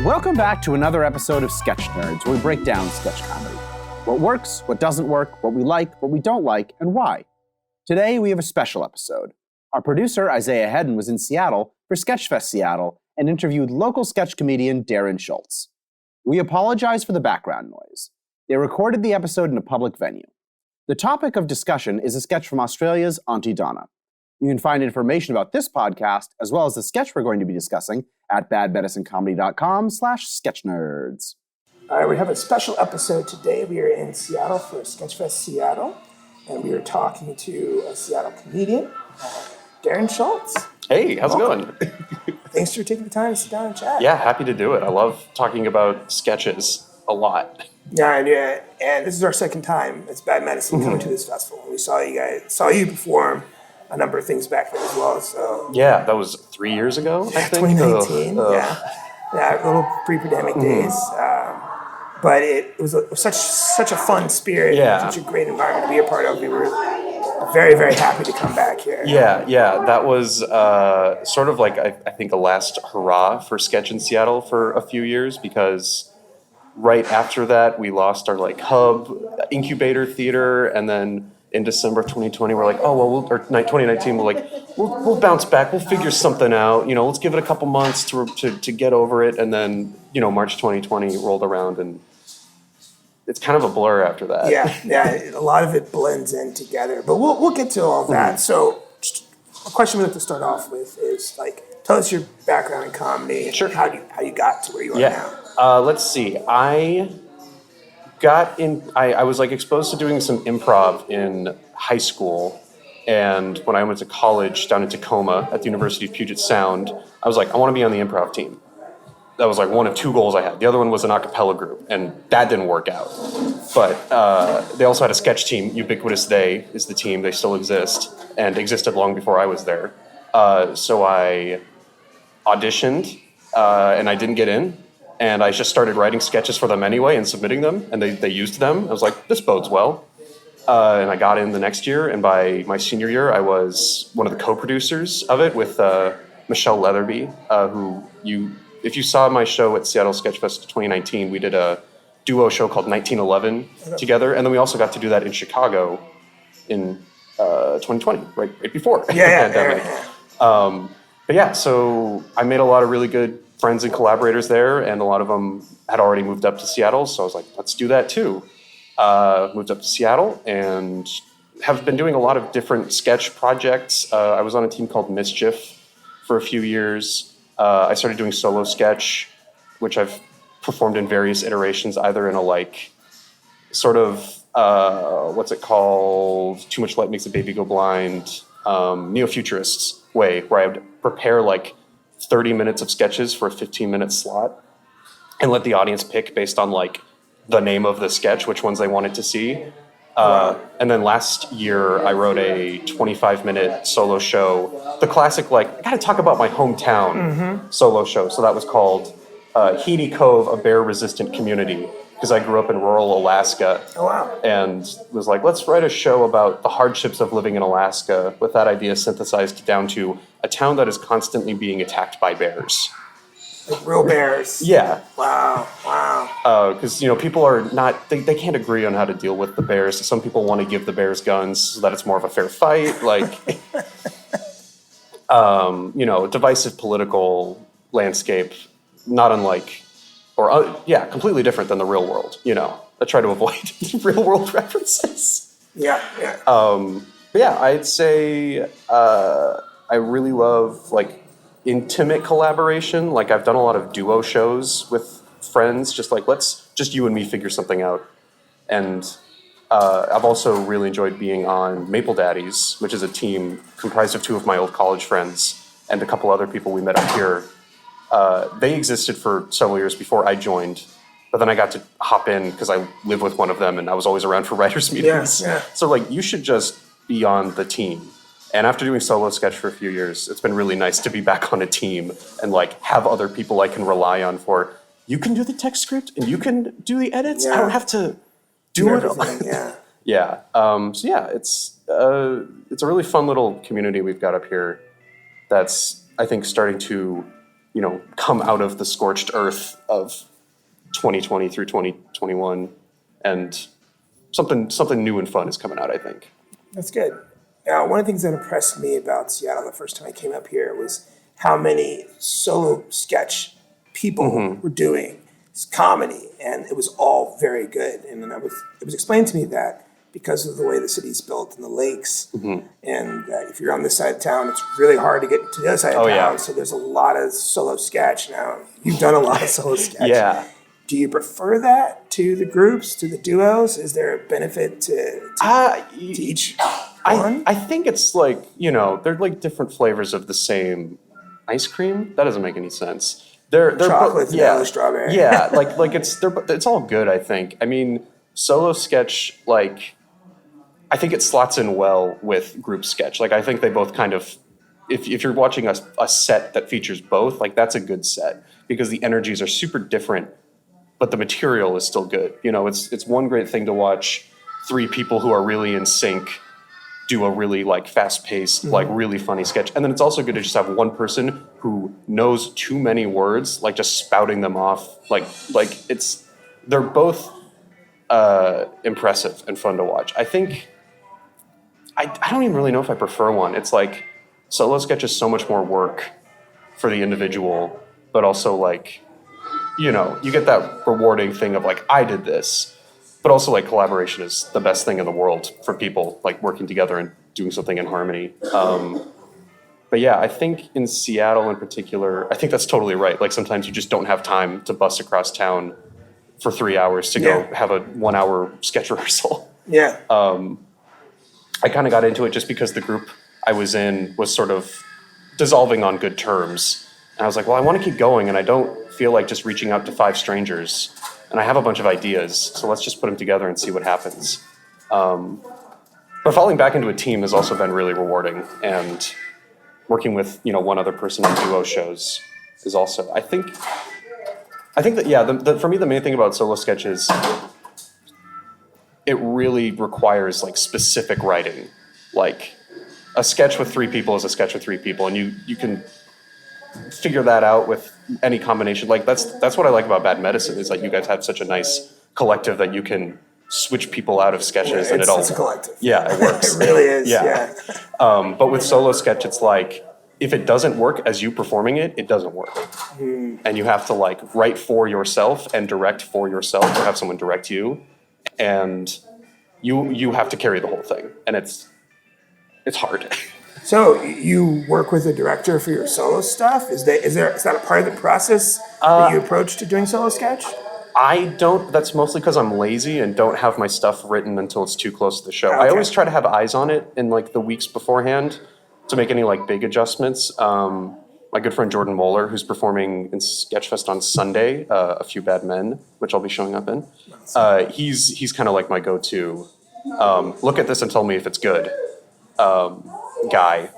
Welcome back to another episode of Sketch Nerds, where we break down sketch comedy. What works, what doesn't work, what we like, what we don't like, and why. Today, we have a special episode. Our producer, Isaiah Hedden, was in Seattle for SketchFest Seattle and interviewed local sketch comedian Darrin Schultz. We apologize for the background noise. They recorded the episode in a public venue. The topic of discussion is a sketch from Australia's Aunty Donna. You can find information about this podcast, as well as the sketch we're going to be discussing, at badmedicinecomedy.com/sketchnerds. All right, we have a special episode today. We are in Seattle for SketchFest Seattle, and we are talking to a Seattle comedian, Darrin Schultz. Hey, how's it going? Thanks for taking the time to sit down and chat. Yeah, happy to do it. I love talking about sketches a lot. Yeah, and this is our second time as Bad Medicine coming to this festival. We saw you perform a number of things back there as well. So yeah, that was 3 years ago, I think. 2019. Yeah, a little pre-pandemic days. But it was such a fun spirit. Yeah. Such a great environment to be a part of. We were very, very happy to come back here. Yeah, that was sort of like, I think, a last hurrah for sketch in Seattle for a few years, because right after that, we lost our hub incubator theater, and then in December 2020, we're like, 2019, we'll bounce back, we'll figure something out, let's give it a couple months to get over it, and then, March 2020 rolled around, and it's kind of a blur after that. Yeah, a lot of it blends in together, but we'll get to all of that. So, just a question we have to start off with is tell us your background in comedy, and Sure. how you got to where you are now. Let's see. I was exposed to doing some improv in high school, and when I went to college down in Tacoma at the University of Puget Sound, I was like, I want to be on the improv team. That was one of two goals I had. The other one was an a cappella group, and that didn't work out. But they also had a sketch team. Ubiquitous They is the team. They still exist, and existed long before I was there. So I auditioned, and I didn't get in. And I just started writing sketches for them anyway and submitting them, and they used them. I was like, this bodes well. And I got in the next year, and by my senior year, I was one of the co-producers of it with Michelle Leatherby, if you saw my show at Seattle SketchFest 2019, we did a duo show called 1911 together, and then we also got to do that in Chicago in 2020, right before the pandemic. But yeah, so I made a lot of really good friends and collaborators there, and a lot of them had already moved up to Seattle, so I was like, let's do that too. Moved up to Seattle and have been doing a lot of different sketch projects. I was on a team called Mischief for a few years. I started doing solo sketch, which I've performed in various iterations, either in a what's it called? Too Much Light Makes a Baby Go Blind, neo-futurist way, where I would prepare 30 minutes of sketches for a 15-minute slot and let the audience pick based on the name of the sketch, which ones they wanted to see. And then last year I wrote a 25-minute solo show, the classic I gotta talk about my hometown solo show. So that was called Heedy Cove, a bear-resistant community, because I grew up in rural Alaska. Oh, wow. And was like, let's write a show about the hardships of living in Alaska, with that idea synthesized down to a town that is constantly being attacked by bears. Real bears. Yeah. Wow. Because, people are not, they can't agree on how to deal with the bears. Some people want to give the bears guns so that it's more of a fair fight. Divisive political landscape, not unlike, completely different than the real world. I try to avoid real world references. Yeah. But yeah, I'd say I really love intimate collaboration. I've done a lot of duo shows with friends, let's just you and me figure something out. And I've also really enjoyed being on Maple Daddies, which is a team comprised of two of my old college friends and a couple other people we met up here. They existed for several years before I joined, but then I got to hop in because I live with one of them and I was always around for writers' meetings. Yeah. So you should just be on the team. And after doing solo sketch for a few years, it's been really nice to be back on a team and have other people I can rely on for, you can do the text script and you can do the edits. I don't have to do it all. Yeah. It's a really fun little community we've got up here that's, I think, starting to, come out of the scorched earth of 2020 through 2021, and something new and fun is coming out, I think. That's good. Now, one of the things that impressed me about Seattle the first time I came up here was how many solo sketch people were doing comedy, and it was all very good. And then it was explained to me that because of the way the city's built and the lakes, and if you're on this side of town, it's really hard to get to the other side of town. Yeah. So there's a lot of solo sketch now. You've done a lot of solo sketch. Yeah. Do you prefer that to the groups, to the duos? Is there a benefit to each one? I think it's like, they're like different flavors of the same ice cream. That doesn't make any sense. They're Chocolate, vanilla, strawberry. Yeah, like it's all good, I think. I mean, solo sketch, like, I think it slots in well with group sketch. Like, I think they both kind of, if you're watching a set that features both, like, that's a good set because the energies are super different, but the material is still good. It's one great thing to watch three people who are really in sync do a really like fast-paced, like really funny sketch. And then it's also good to just have one person who knows too many words, like just spouting them off. Like they're both impressive and fun to watch. I think, I don't even really know if I prefer one. It's like solo sketch is so much more work for the individual, but also like, you get that rewarding thing of like, I did this. But also, like, collaboration is the best thing in the world for people, like, working together and doing something in harmony. But yeah, I think in Seattle in particular, I think that's totally right. Like, sometimes you just don't have time to bus across town for 3 hours to go have a 1 hour sketch rehearsal. Yeah. I kind of got into it just because the group I was in was sort of dissolving on good terms. And I was like, well, I want to keep going, and I don't feel like just reaching out to 5 strangers. And I have a bunch of ideas, so let's just put them together and see what happens. But falling back into a team has also been really rewarding, and working with one other person in duo shows is also. I think that for me the main thing about solo sketch is it really requires like specific writing. Like a sketch with 3 people is a sketch with 3 people, and you can figure that out with any combination. Like that's what I like about Bad Medicine is like you guys have such a nice collective that you can switch people out of sketches and it's a collective. Yeah, it works. It really is. Yeah. But with solo sketch, it's like if it doesn't work as you performing it, it doesn't work. And you have to like write for yourself and direct for yourself, or have someone direct you, and you have to carry the whole thing, and it's hard. So you work with a director for your solo stuff? Is that a part of the process that you approach to doing solo sketch? I don't. That's mostly because I'm lazy and don't have my stuff written until it's too close to the show. Okay. I always try to have eyes on it in like the weeks beforehand to make any like big adjustments. My good friend Jordan Moeller, who's performing in SketchFest on Sunday, A Few Bad Men, which I'll be showing up in. He's kind of like my go-to. Look at this and tell me if it's good. Guy.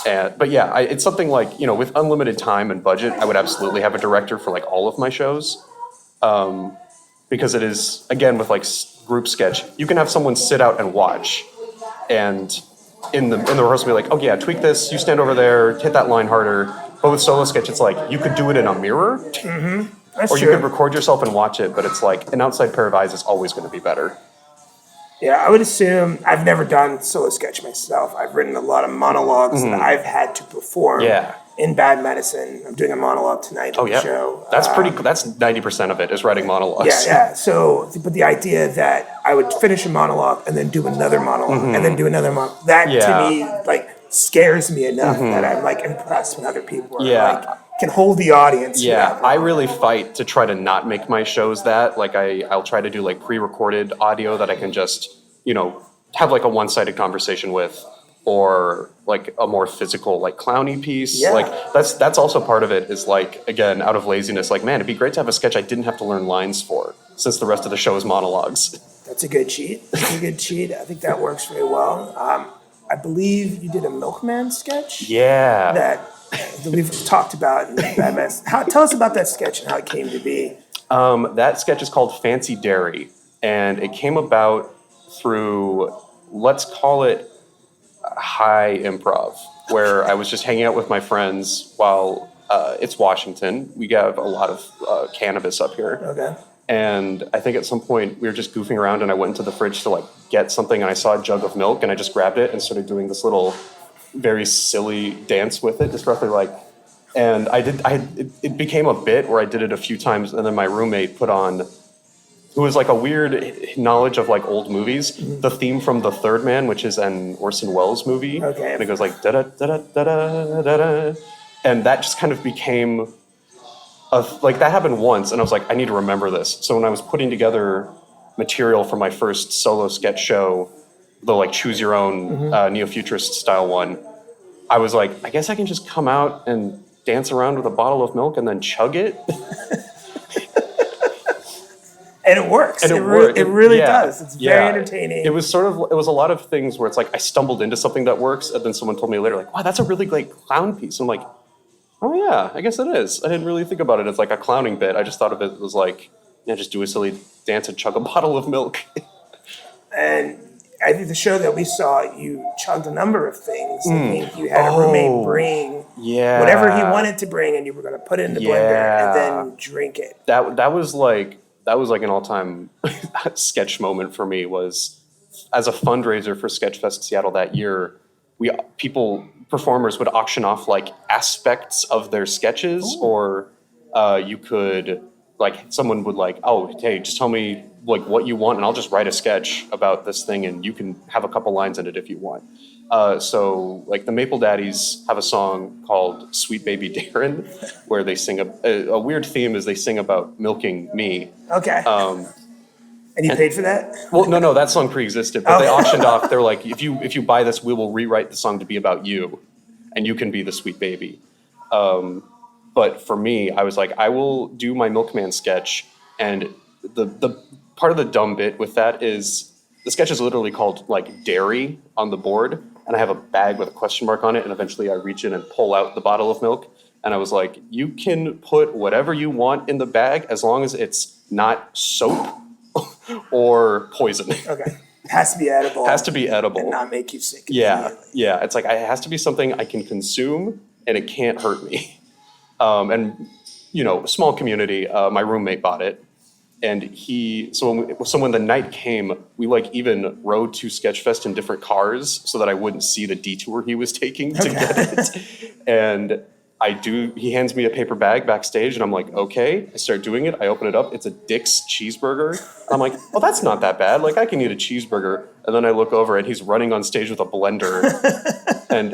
But yeah, it's something like, with unlimited time and budget, I would absolutely have a director for like all of my shows. Because it is, again, with like group sketch, you can have someone sit out and watch, and in the rehearsal be like, oh yeah, tweak this, you stand over there, hit that line harder. But with solo sketch, it's like you could do it in a mirror, That's or true. you could record yourself and watch it, but it's like an outside pair of eyes is always going to be better. Yeah, I would assume, I've never done solo sketch myself. I've written a lot of monologues that I've had to perform in Bad Medicine. I'm doing a monologue tonight on the show. That's that's 90% of it is writing monologues. Yeah. So, but the idea that I would finish a monologue and then do another monologue and then do another monologue, that to me, like, scares me enough that I'm, like, impressed when other people are, like, can hold the audience. Yeah, I really fight to try to not make my shows that. Like, I'll try to do, like, pre-recorded audio that I can just, have, like, a one-sided conversation with, or, like, a more physical, like, clowny piece. Yeah. Like, that's also part of it is, like, again, out of laziness, like, man, it'd be great to have a sketch I didn't have to learn lines for, since the rest of the show is monologues. That's a good cheat. I think that works very well. I believe you did a Milkman sketch. Yeah. That we've talked about in Bad Medicine. Tell us about that sketch and how it came to be. That sketch is called Fancy Dairy, and it came about through, let's call it high improv, where I was just hanging out with my friends while it's Washington. We have a lot of cannabis up here. Okay. And I think at some point we were just goofing around and I went into the fridge to like get something and I saw a jug of milk and I just grabbed it and started doing this little very silly dance with it, just roughly like, and it became a bit where I did it a few times and then my roommate put on, it was like a weird knowledge of like old movies, the theme from The Third Man, which is an Orson Welles movie. Okay. And it goes like da-da-da-da-da-da-da. And that just kind of became like that happened once, and I was like, I need to remember this. So when I was putting together material for my first solo sketch show, the like choose your own neo-futurist style one, I was like, I guess I can just come out and dance around with a bottle of milk and then chug it. And it works. And it really yeah, does. It's very entertaining. It was a lot of things where it's like I stumbled into something that works, and then someone told me later, like, wow, that's a really great clown piece. I'm like, oh yeah, I guess it is. I didn't really think about it as like a clowning bit. I just thought of it as like, yeah, just do a silly dance and chug a bottle of milk. And I think the show that we saw, you chugged a number of things. I think you had a roommate bring whatever he wanted to bring, and you were going to put it in the blender and then drink it. That was like an all-time sketch moment for me. Was as a fundraiser for SketchFest Seattle that year, performers would auction off like aspects of their sketches, or you could like someone would like, oh, hey, just tell me like what you want and I'll just write a sketch about this thing and you can have a couple lines in it if you want. So like the Maple Daddies have a song called Sweet Baby Darrin, where they sing a weird theme is they sing about milking me. Okay. And you paid for that? Well, no, that song pre-existed, but they auctioned off. They're like, if you buy this, we will rewrite the song to be about you, and you can be the sweet baby. But for me, I was like, I will do my milkman sketch, and the part of the dumb bit with that is the sketch is literally called like dairy on the board, and I have a bag with a question mark on it, and eventually I reach in and pull out the bottle of milk, and I was like, you can put whatever you want in the bag as long as it's not soap or poison. Okay. It has to be edible. Has to be edible. And not make you sick. Yeah. It's like, it has to be something I can consume and it can't hurt me. And, small community, my roommate bought it. And when the night came, we like even rode to SketchFest in different cars so that I wouldn't see the detour he was taking to get it. And he hands me a paper bag backstage and I'm like, okay, I start doing it. I open it up. It's a Dick's cheeseburger. I'm like, oh, that's not that bad. Like I can eat a cheeseburger. And then I look over and he's running on stage with a blender and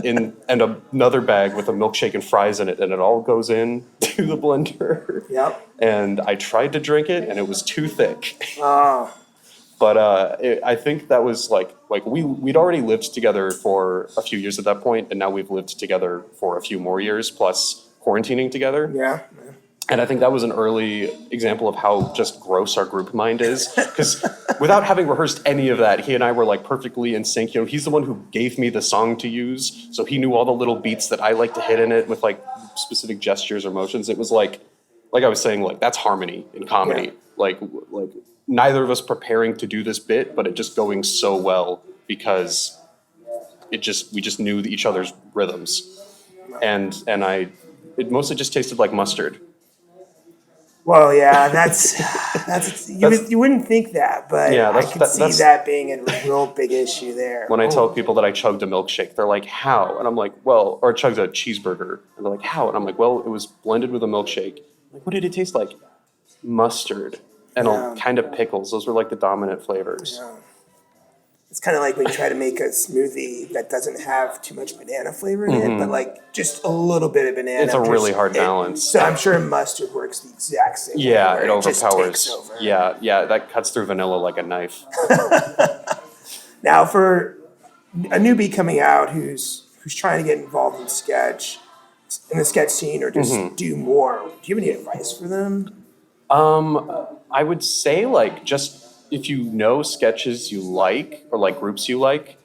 another bag with a milkshake and fries in it. And it all goes in to the blender. Yep. And I tried to drink it and it was too thick. Oh. But I think that was like we'd already lived together for a few years at that point, and now we've lived together for a few more years, plus quarantining together. Yeah. And I think that was an early example of how just gross our group mind is, because without having rehearsed any of that, he and I were like perfectly in sync. He's the one who gave me the song to use, so he knew all the little beats that I like to hit in it with like specific gestures or motions. It was like I was saying, like that's harmony in comedy. Yeah. Like neither of us preparing to do this bit, but it just going so well because we just knew each other's rhythms, and it mostly just tasted like mustard. Well, yeah, that's you wouldn't think that, but yeah, I can see that being a real big issue there. When I tell people that I chugged a milkshake, they're like, "How?" And I'm like, "Well," or chugged a cheeseburger, and they're like, "How?" And I'm like, "Well, it was blended with a milkshake." I'm like, what did it taste like? Mustard. And kind of pickles. Those were like the dominant flavors. Yeah. It's kind of like when you try to make a smoothie that doesn't have too much banana flavor in it, but like just a little bit of banana. It's a really hard balance. So I'm sure mustard works the exact same way. Yeah, it overpowers. Just takes over. Yeah, that cuts through vanilla like a knife. Now, for a newbie coming out who's trying to get involved in the sketch scene, or just do more, do you have any advice for them? I would say like just if you know sketches you like or like groups you like,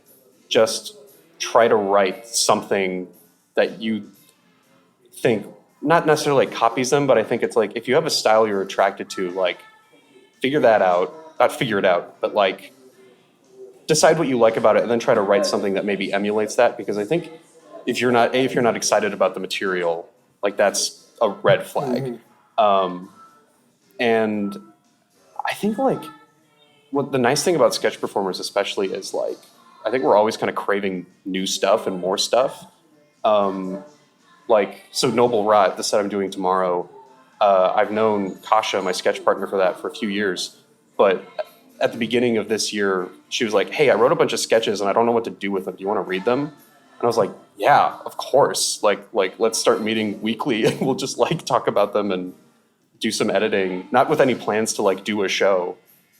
just try to write something that you think not necessarily like copies them, but I think it's like if you have a style you're attracted to, like figure that out, not figure it out, but like decide what you like about it and then try to write something that maybe emulates that, because I think if you're not excited about the material, like that's a red flag. And I think like what the nice thing about sketch performers especially is like, I think we're always kind of craving new stuff and more stuff. Like, so Noble Rot, the set I'm doing tomorrow, I've known Kasha, my sketch partner for that, for a few years. But at the beginning of this year, she was like, hey, I wrote a bunch of sketches and I don't know what to do with them. Do you want to read them? And I was like, yeah, of course. Like let's start meeting weekly and we'll just like talk about them and do some editing, not with any plans to like do a show.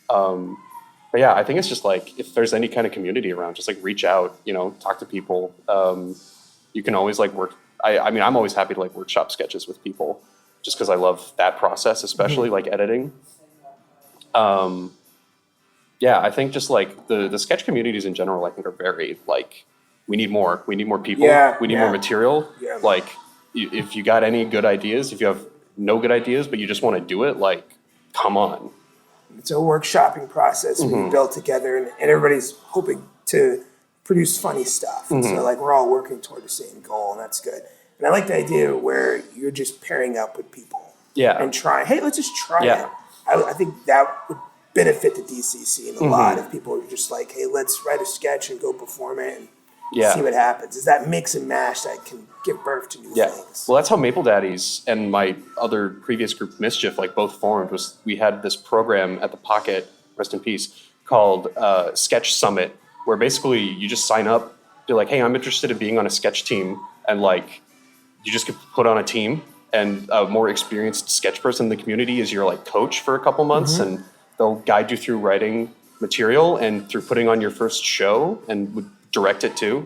But yeah, I think it's just like, if there's any kind of community around, just like reach out, you know, talk to people. You can always like work. I mean, I'm always happy to like workshop sketches with people just because I love that process, especially like editing. Yeah, I think just like the sketch communities in general, I think are very like, we need more people. We need more material. Yeah. Like if you got any good ideas, if you have no good ideas, but you just want to do it, like, come on. It's a workshopping process we build together, and everybody's hoping to produce funny stuff. And so like we're all working toward the same goal, and that's good. And I like the idea where you're just pairing up with people and trying, hey, let's just try it. I think that would benefit the DC scene a lot if people are just like, hey, let's write a sketch and go perform it and see what happens. It's that mix and mash that can give birth to new things. Well, that's how Maple Daddies and my other previous group, Mischief, like both formed. Was we had this program at the Pocket, rest in peace, called Sketch Summit, where basically you just sign up, be like, hey, I'm interested in being on a sketch team, and like you just get put on a team, and a more experienced sketch person in the community is your like coach for a couple months, and they'll guide you through writing material and through putting on your first show, and would direct it too.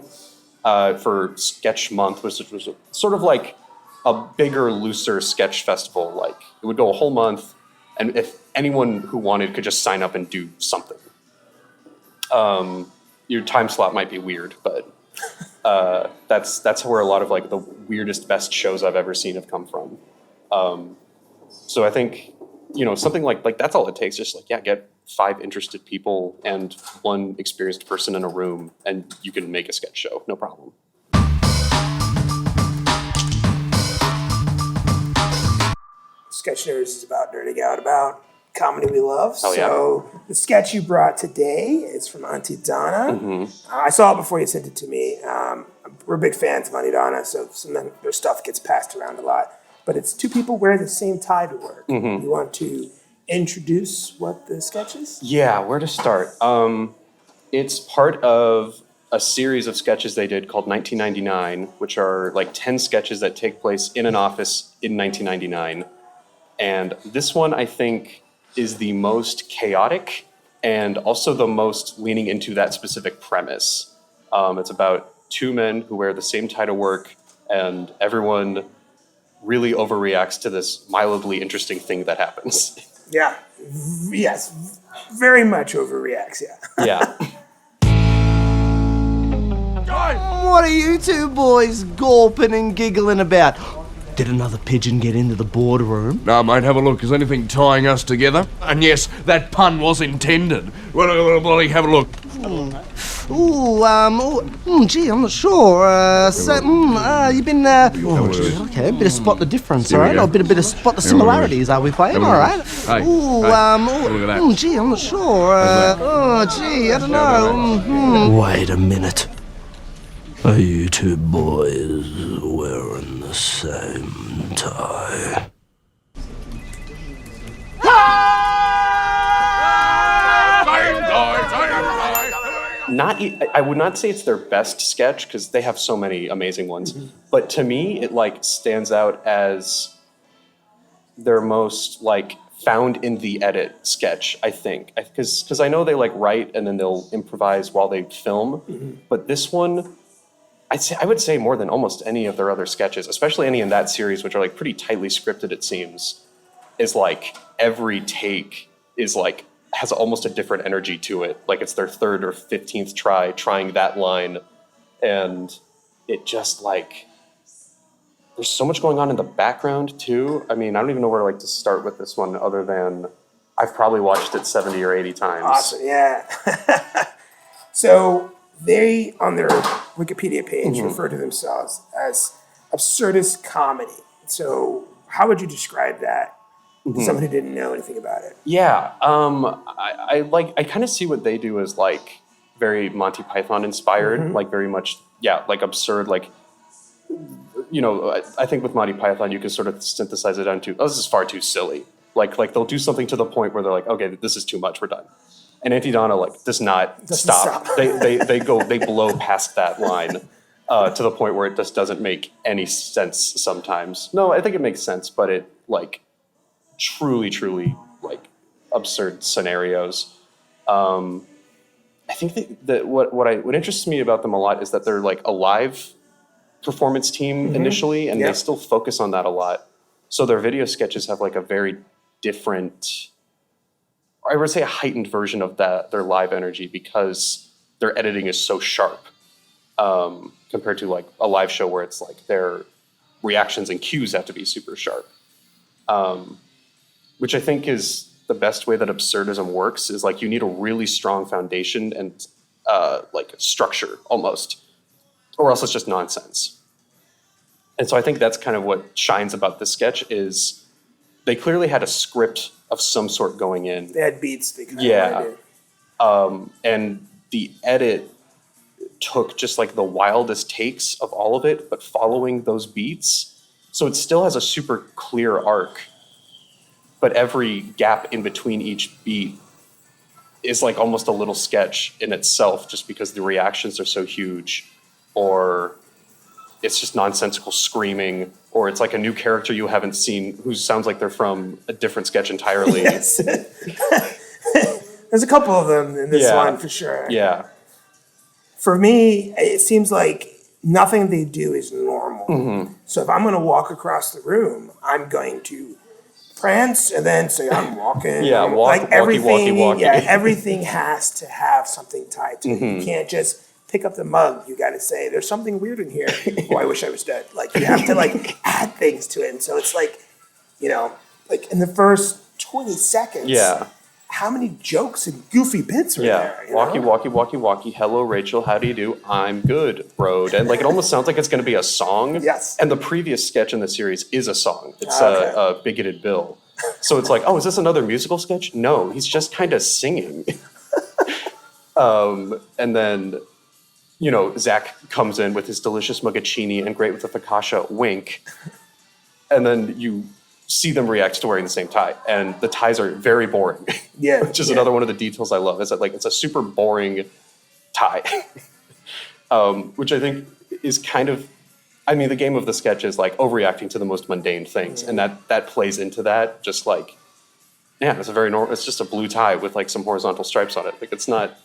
For Sketch Month, which was sort of like a bigger, looser sketch festival. Like it would go a whole month, and if anyone who wanted could just sign up and do something. Your time slot might be weird, but that's where a lot of like the weirdest, best shows I've ever seen have come from. So I think, you know, something like that's all it takes. Just like, get 5 interested people and 1 experienced person in a room, and you can make a sketch show, no problem. Sketch Nerds is about nerding out about comedy we love. Oh, so the sketch you brought today is from Aunty Donna. I saw it before you sent it to me. We're big fans of Aunty Donna, so some of their stuff gets passed around a lot. But it's 2 people wear the same tie to work. You want to introduce what the sketch is? Yeah, where to start? It's part of a series of sketches they did called 1999, which are like 10 sketches that take place in an office in 1999. And this one, I think, is the most chaotic and also the most leaning into that specific premise. It's about 2 men who wear the same tie to work, and everyone really overreacts to this mildly interesting thing that happens. Yeah. Yes. Very much overreacts, Yeah. What are you 2 boys gawping and giggling about? Did another pigeon get into the boardroom? No, mate, have a look. Is anything tying us together? And yes, that pun was intended. Well, have a look. Gee, I'm not sure. You've been, okay, a bit of spot the difference, all right? Or a bit of spot the similarities, are we playing? All right. Hey, look at that. Gee, I'm not sure. I don't know. Wait a minute. Are you 2 boys wearing the same tie? I would not say it's their best sketch because they have so many amazing ones. But to me, it like stands out as their most like found in the edit sketch, I think. Because I know they like write and then they'll improvise while they film. But this one, I would say more than almost any of their other sketches, especially any in that series, which are like pretty tightly scripted, it seems, is like every take is like has almost a different energy to it. Like it's their 3rd or 15th trying that line. And it just like, there's so much going on in the background too. I mean, I don't even know where like to start with this one other than I've probably watched it 70 or 80 times. Awesome, yeah. So they, on their Wikipedia page, refer to themselves as absurdist comedy. So How would you describe that to someone who didn't know anything about it? Yeah, I kind of see what they do as like very Monty Python inspired, like very much, like absurd, like, I think with Monty Python you can sort of synthesize it down to, oh, this is far too silly. Like they'll do something to the point where they're like, okay, this is too much, we're done. And Aunty Donna does not stop. They blow past that line to the point where it just doesn't make any sense sometimes. No, I think it makes sense, but it truly absurd scenarios. I think that what interests me about them a lot is that they're like a live performance team initially, and they still focus on that a lot. So their video sketches have like a very different, I would say a heightened version of their live energy, because their editing is so sharp compared to like a live show where it's like their reactions and cues have to be super sharp. Which I think is the best way that absurdism works, is like you need a really strong foundation and like structure almost, or else it's just nonsense. And so I think that's kind of what shines about this sketch, is they clearly had a script of some sort going in. They had beats. They kind of and the edit took just like the wildest takes of all of it, but following those beats. So it still has a super clear arc, but every gap in between each beat is like almost a little sketch in itself, just because the reactions are so huge, or it's just nonsensical screaming, or it's like a new character you haven't seen who sounds like they're from a different sketch entirely. Yes. There's a couple of them in this one for sure. Yeah. For me, it seems like nothing they do is normal. So if I'm going to walk across the room, I'm going to prance and then say I'm walking. Walkie. Yeah, everything has to have something tied to it. You can't just pick up the mug. You got to say there's something weird in here. Oh, I wish I was dead. Like you have to like add things to it. And so it's like, like in the first 20 seconds. Yeah. How many jokes and goofy bits are there? Walkie. Hello, Rachel. How do you do? I'm good, bro. And like it almost sounds like it's going to be a song. Yes. And the previous sketch in the series is a song. It's a Bigoted Bill. So it's like, oh, is this another musical sketch? No, he's just kind of singing. And then, Zach comes in with his delicious mugacchini and great with the focaccia wink. And then you see them react to wearing the same tie, and the ties are very boring. Yeah, which is another one of the details I love, is that like it's a super boring tie, which I think is kind of, I mean, the game of the sketch is like overreacting to the most mundane things, and that plays into that. Just like, it's a very normal. It's just a blue tie with like some horizontal stripes on it. Like it's not.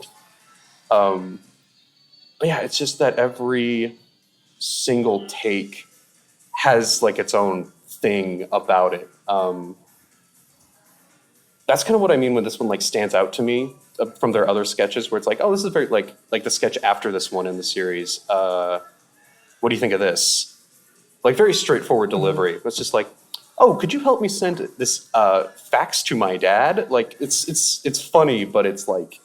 It's just that every single take has like its own thing about it. That's kind of what I mean when this one like stands out to me from their other sketches, where it's like, oh, this is very like the sketch after this one in the series. What do you think of this? Like very straightforward delivery. It's just like, oh, could you help me send this fax to my dad? Like it's funny, but it's like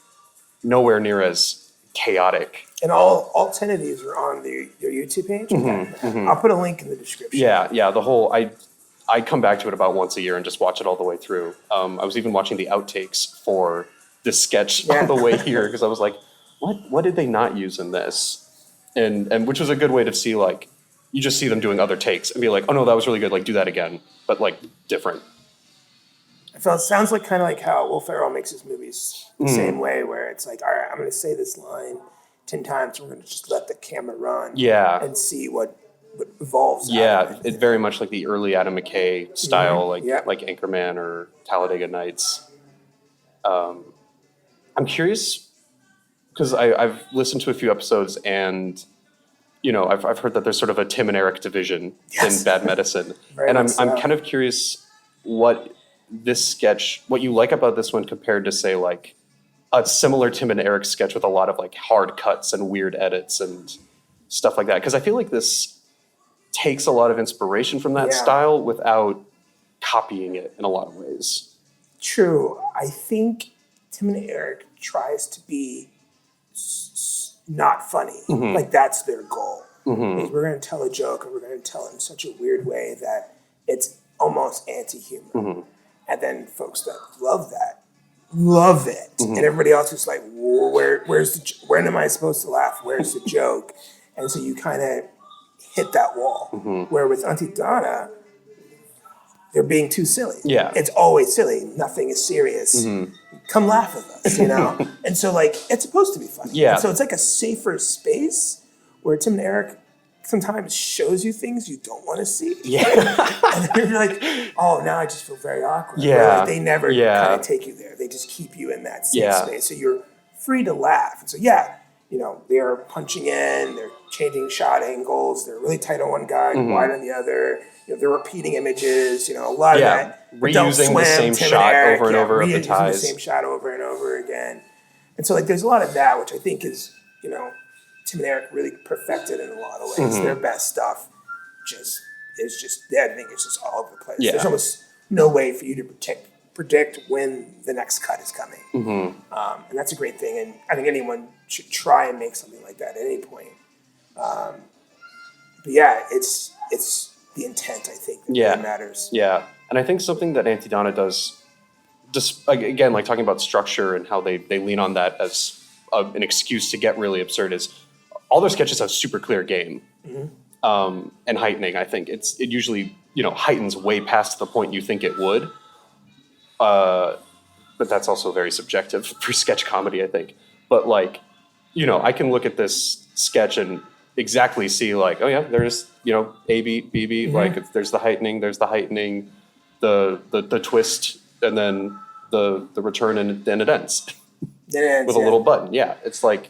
nowhere near as chaotic. And all 10 of these are on their YouTube page. I'll put a link in the description. Yeah. The whole I come back to it about once a year and just watch it all the way through. I was even watching the outtakes for this sketch on the way here, because I was like, what did they not use in this? And which was a good way to see, like, you just see them doing other takes and be like, oh no, that was really good. Like, do that again, but like different. I felt it sounds like kind of like how Will Ferrell makes his movies the same way, where it's like, all right, I'm going to say this line 10 times. We're going to just let the camera run and see what evolves. Yeah, it very much like the early Adam McKay style, like Anchorman or Talladega Nights. I'm curious, because I've listened to a few episodes, and I've heard that there's sort of a Tim and Eric division in Bad Medicine, and I'm kind of curious what you like about this one compared to, say, like a similar Tim and Eric sketch with a lot of like hard cuts and weird edits and stuff like that, because I feel like this takes a lot of inspiration from that style without copying it in a lot of ways. True. I think Tim and Eric tries to be not funny. Like that's their goal. We're going to tell a joke, and we're going to tell it in such a weird way that it's almost anti-humor. And then folks that love it. And everybody else is like, when am I supposed to laugh? Where's the joke? And so you kind of hit that wall. Where with Aunty Donna, they're being too silly. Yeah. It's always silly. Nothing is serious. Come laugh with us, you know? And so like, it's supposed to be funny. Yeah. And so it's like a safer space where Tim and Eric sometimes shows you things you don't want to see. Yeah. And then you're like, oh, now I just feel very awkward. Yeah. Like they never kind of take you there. They just keep you in that safe space. So you're free to laugh. And so, you know, they're punching in, they're changing shot angles, they're really tight on one guy, wide on the other. You know, they're repeating images, you know, a lot of that. Reusing the same shot over and over of the ties. The same shot over and over again. And so, like, there's a lot of that, which I think is, you know, Tim and Eric really perfected in a lot of ways. Their best stuff is just, I think it's just all over the place. Yeah. There's almost no way for you to predict when the next cut is coming. And that's a great thing. And I think anyone should try and make something like that at any point. But yeah, it's the intent, I think, that really matters. Yeah. And I think something that Aunty Donna does, just again, like talking about structure and how they lean on that as an excuse to get really absurd, is all their sketches have super clear game and heightening. I think it usually, you know, heightens way past the point you think it would. But that's also very subjective for sketch comedy, I think. But like, you know, I can look at this sketch and exactly see like, oh yeah, there's, you know, A, B, B, B, like there's the heightening, the twist, and then the return, and then it ends. With a little button. Yeah. It's like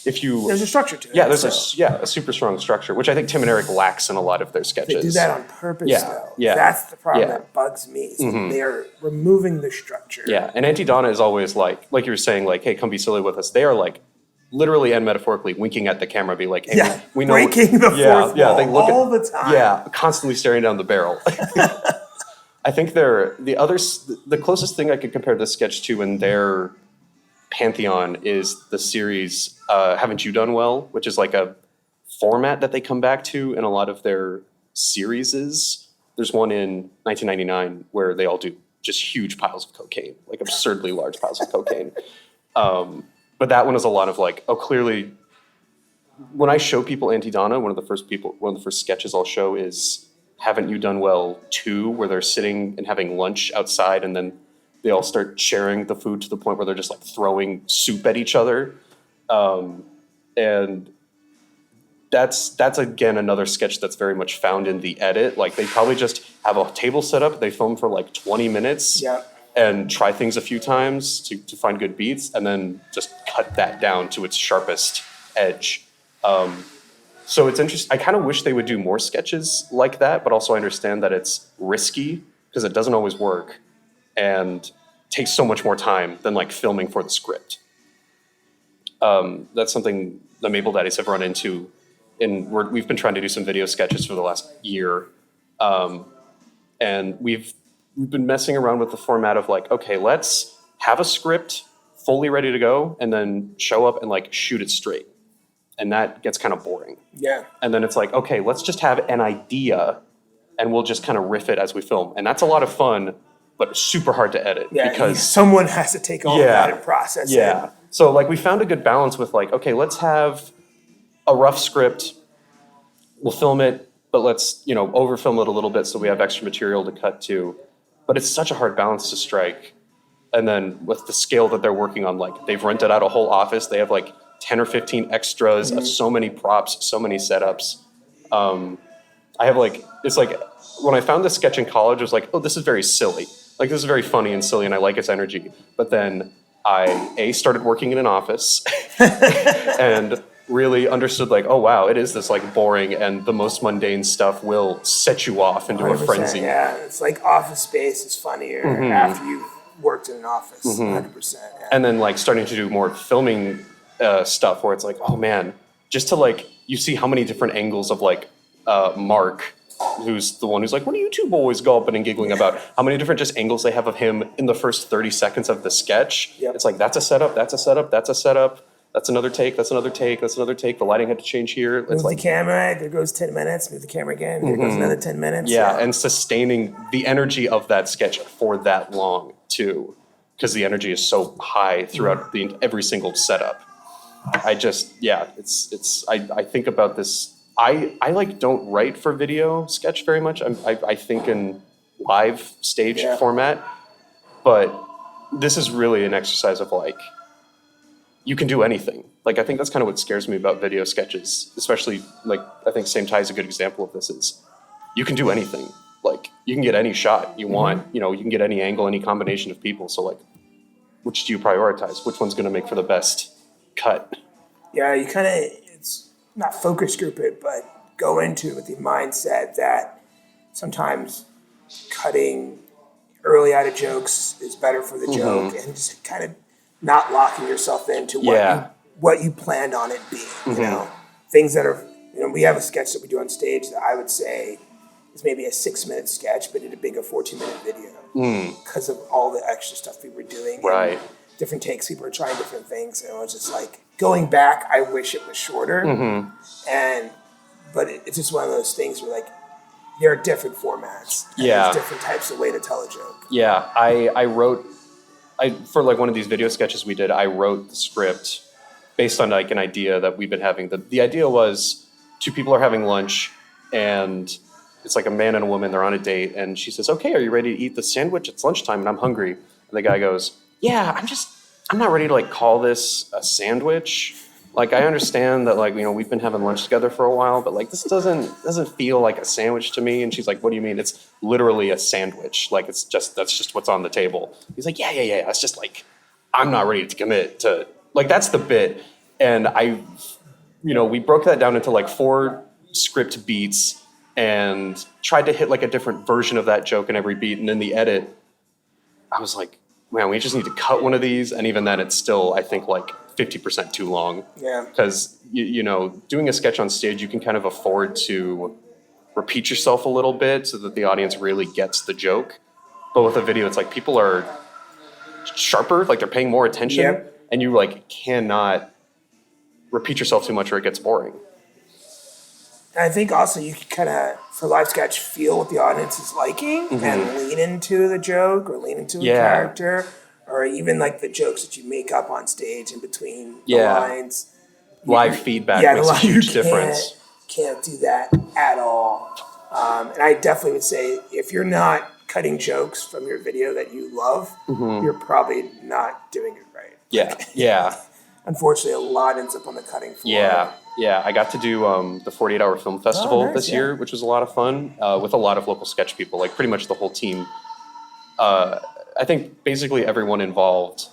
if you... There's a structure to it. Yeah, there's a super strong structure, which I think Tim and Eric lacks in a lot of their sketches. They do that on purpose, though. Yeah. That's the problem that bugs me. They're removing the structure. Yeah, and Aunty Donna is always like you were saying, like, hey, come be silly with us. They are like literally and metaphorically winking at the camra, be like, hey, we know... Breaking the fourth wall they look all the time. Yeah, constantly staring down the barrel. I think the closest thing I could compare this sketch to in their pantheon is the series Haven't You Done Well, which is like a format that they come back to in a lot of their series. There's one in 1999 where they all do just huge piles of cocaine, like absurdly large piles of cocaine. But that one is a lot of like, oh, clearly, when I show people Aunty Donna, one of the first sketches I'll show is Haven't You Done Well 2, where they're sitting and having lunch outside, and then they all start sharing the food to the point where they're just like throwing soup at each other. And that's again another sketch that's very much found in the edit. Like they probably just have a table set up, they film for like 20 minutes and try things a few times to find good beats, and then just cut that down to its sharpest edge. So it's interesting. I kind of wish they would do more sketches like that, but also I understand that it's risky because it doesn't always work and takes so much more time than like filming for the script. That's something the Maple Daddies have run into. We've been trying to do some video sketches for the last year. And we've been messing around with the format of like, okay, let's have a script fully ready to go and then show up and like shoot it straight. And that gets kind of boring. Yeah. And then it's like, okay, let's just have an idea and we'll just kind of riff it as we film. And that's a lot of fun, but super hard to edit because someone has to take all of that and process it. So like we found a good balance with like, okay, let's have a rough script. We'll film it, but let's, overfilm it a little bit so we have extra material to cut to. But it's such a hard balance to strike. And then with the scale that they're working on, like they've rented out a whole office. They have like 10 or 15 extras, so many props, so many setups. I have like, it's like when I found this sketch in college, I was like, oh, this is very silly. Like this is very funny and silly and I like its energy. But then I started working in an office and really understood like, oh wow, it is this like boring and the most mundane stuff will set you off into a frenzy. Yeah, it's like Office Space is funnier after you've worked in an office, 100%. Yeah. And then like starting to do more filming stuff where it's like, oh man, just to like, you see how many different angles of like Mark, who's the one who's like, what are you two boys gulping and giggling about? How many different just angles they have of him in the first 30 seconds of the sketch. Yep. It's like, that's a setup, that's a setup, that's a setup. That's another take. That's another take. That's another take. The lighting had to change here. It's Move like the camera, there goes 10 minutes, move the camera again, there goes another 10 minutes. yeah, and sustaining the energy of that sketch for that long too, because the energy is so high throughout every single setup. I think about this. I like don't write for video sketch very much. I think in live stage format, but this is really an exercise of like, you can do anything. Like, I think that's kind of what scares me about video sketches, especially like, I think Same Tie is a good example of this is you can do anything. Like, you can get any shot you want, you know, you can get any angle, any combination of people. So like, which do you prioritize? Which one's going to make for the best cut? Yeah, you kind of, it's not focus group it, but go into it with the mindset that sometimes cutting early out of jokes is better for the joke, and just kind of not locking yourself into what you planned on it being. You know, things that are, you know, we have a sketch that we do on stage that I would say is maybe a 6-minute sketch, but in a bigger 14-minute video because of all the extra stuff we were doing. Right. And different takes, people were trying different things, and it was just like going back. I wish it was shorter, but it's just one of those things where like there are different formats. And there's different types of way to tell a joke. Yeah, I wrote for like one of these video sketches we did, I wrote the script based on like an idea that we've been having. The idea was 2 people are having lunch and it's like a man and a woman, they're on a date, and she says, "Okay, are you ready to eat the sandwich? It's lunchtime and I'm hungry." And the guy goes, "Yeah, I'm not ready to like call this a sandwich. Like, I understand that, like, you know, we've been having lunch together for a while, but like this doesn't feel like a sandwich to me." And she's like, "What do you mean? It's literally a sandwich. Like, that's just what's on the table." He's like, yeah. It's just like, I'm not ready to commit to, like, that's the bit. And we broke that down into like 4 script beats and tried to hit like a different version of that joke in every beat. And in the edit, I was like, man, we just need to cut one of these. And even then it's still, I think, like 50% too long. Yeah. Because, you know, doing a sketch on stage, you can kind of afford to repeat yourself a little bit so that the audience really gets the joke. But with a video, it's like people are sharper, like they're paying more attention, and you like cannot repeat yourself too much or it gets boring. And I think also you can kind of, for live sketch, feel what the audience is liking and lean into the joke or lean into a character, or even like the jokes that you make up on stage in between the lines. Live feedback makes a huge difference. Can't do that at all. And I definitely would say if you're not cutting jokes from your video that you love, you're probably not doing it right. Yeah. Unfortunately, a lot ends up on the cutting floor. Yeah. I got to do the 48-hour film festival this year, which was a lot of fun, with a lot of local sketch people, like pretty much the whole team. I think basically everyone involved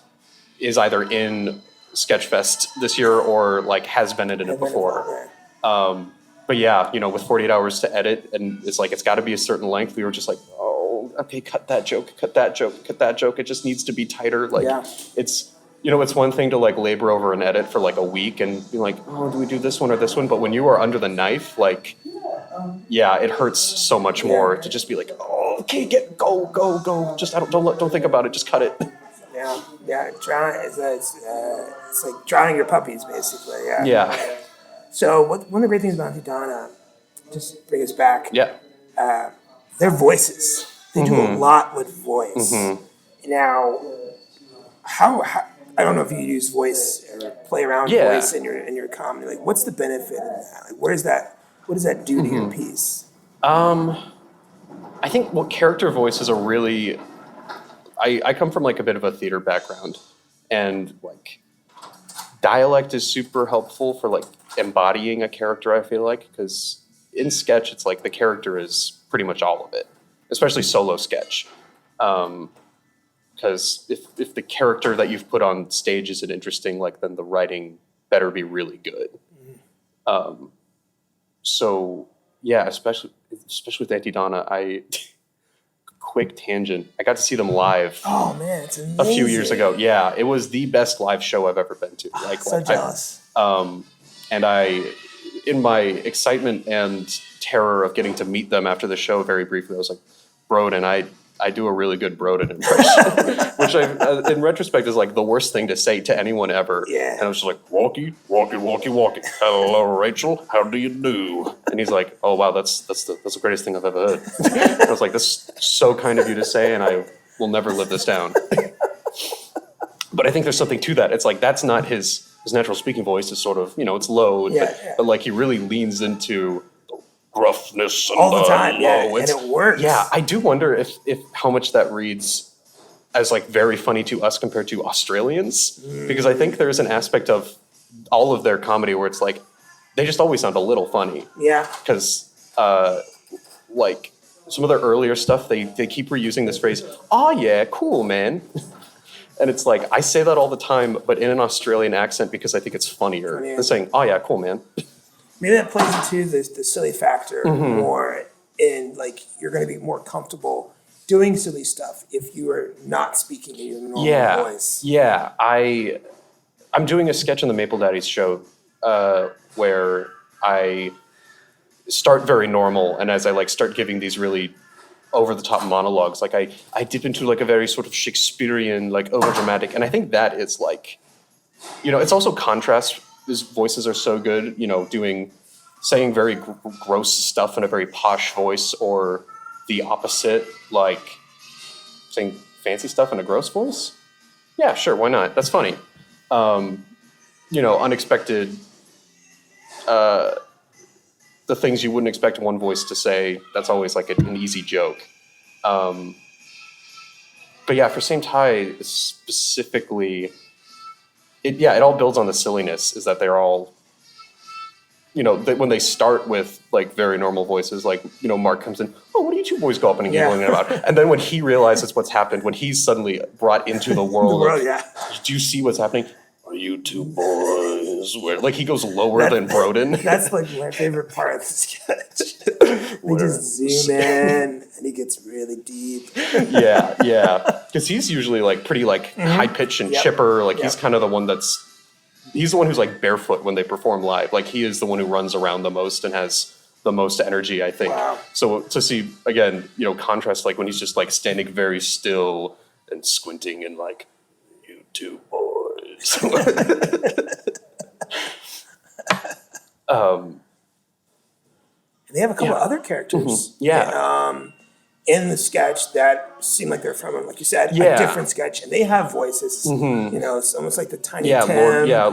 is either in SketchFest this year or like has been in it before. But yeah, you know, with 48 hours to edit, and it's like, it's got to be a certain length. We were just like, oh, okay, cut that joke. It just needs to be tighter. Like, it's, you know, it's one thing to like labor over an edit for like a week and be like, oh, do we do this one or this one? But when you are under the knife, like, it hurts so much more to just be like, oh, okay, go. Just don't think about it. Just cut it. It's like drowning your puppies, basically. Yeah. So one of the great things about Aunty Donna, just bring us back. Their voices. They do a lot with voice. Now, how I don't know if you use voice or play around with voice in your comedy. Like, what's the benefit in that? Like, what does that do to your piece? I think character voice is a really. I come from like a bit of a theater background, and like dialect is super helpful for like embodying a character, I feel like, because in sketch it's like the character is pretty much all of it, especially solo sketch. Because if the character that you've put on stage isn't interesting, like, then the writing better be really good. So yeah, especially with Aunty Donna, quick tangent. I got to see them live. Oh man, it's amazing. A few years ago. Yeah, it was the best live show I've ever been to. So jealous. And I, in my excitement and terror of getting to meet them after the show very briefly, I was like, Broden, I do a really good Broden impression, which I, in retrospect, is like the worst thing to say to anyone ever. Yeah. And I was just like, walkie, walkie, walkie, walkie. Hello, Rachel. How do you do? And he's like, oh wow, that's the greatest thing I've ever heard. I was like, this is so kind of you to say, and I will never live this down. But I think there's something to that. It's like that's not his natural speaking voice. Is sort of, you know, it's low, but like he really leans into gruffness and all the time, low. and it works. Yeah, I do wonder if how much that reads as like very funny to us compared to Australians, because I think there's an aspect of all of their comedy where it's like they just always sound a little funny. Yeah, because like some of their earlier stuff, they keep reusing this phrase, "Oh yeah, cool man." And it's like, I say that all the time, but in an Australian accent because I think it's funnier than saying, "Oh yeah, cool man." Maybe that plays into the silly factor more in, like, you're going to be more comfortable doing silly stuff if you are not speaking in your normal voice. Yeah, I'm doing a sketch on the Maple Daddies show where I start very normal, and as I like start giving these really over-the-top monologues, like I dip into like a very sort of Shakespearean, like over-dramatic, and I think that is like, you know, it's also contrast. His voices are so good, you know, saying very gross stuff in a very posh voice, or the opposite, like saying fancy stuff in a gross voice. Yeah, sure, why not? That's funny. You know, unexpected, the things you wouldn't expect one voice to say, that's always like an easy joke. But yeah, for Same Tie specifically, it all builds on the silliness, is that they're all, you know, when they start with like very normal voices, like, you know, Mark comes in, oh, what are you two boys go up and giggling about? And then when he realizes what's happened, when he's suddenly brought into the world, do you see what's happening? Are you two boys? Where, like, he goes lower than Broden. That's like my favorite part of the sketch. We just zoom in and he gets really deep. Yeah. Because he's usually like pretty like high pitched and chipper. Like he's kind of the one he's the one who's like barefoot when they perform live. Like he is the one who runs around the most and has the most energy, I think. Wow. So to see, again, you know, contrast, like when he's just like standing very still and squinting and like, you two boys. And they have a couple of other characters. In the sketch that seem like they're from, like you said, a different sketch, and they have voices. You know, it's almost like the Tiny Tim.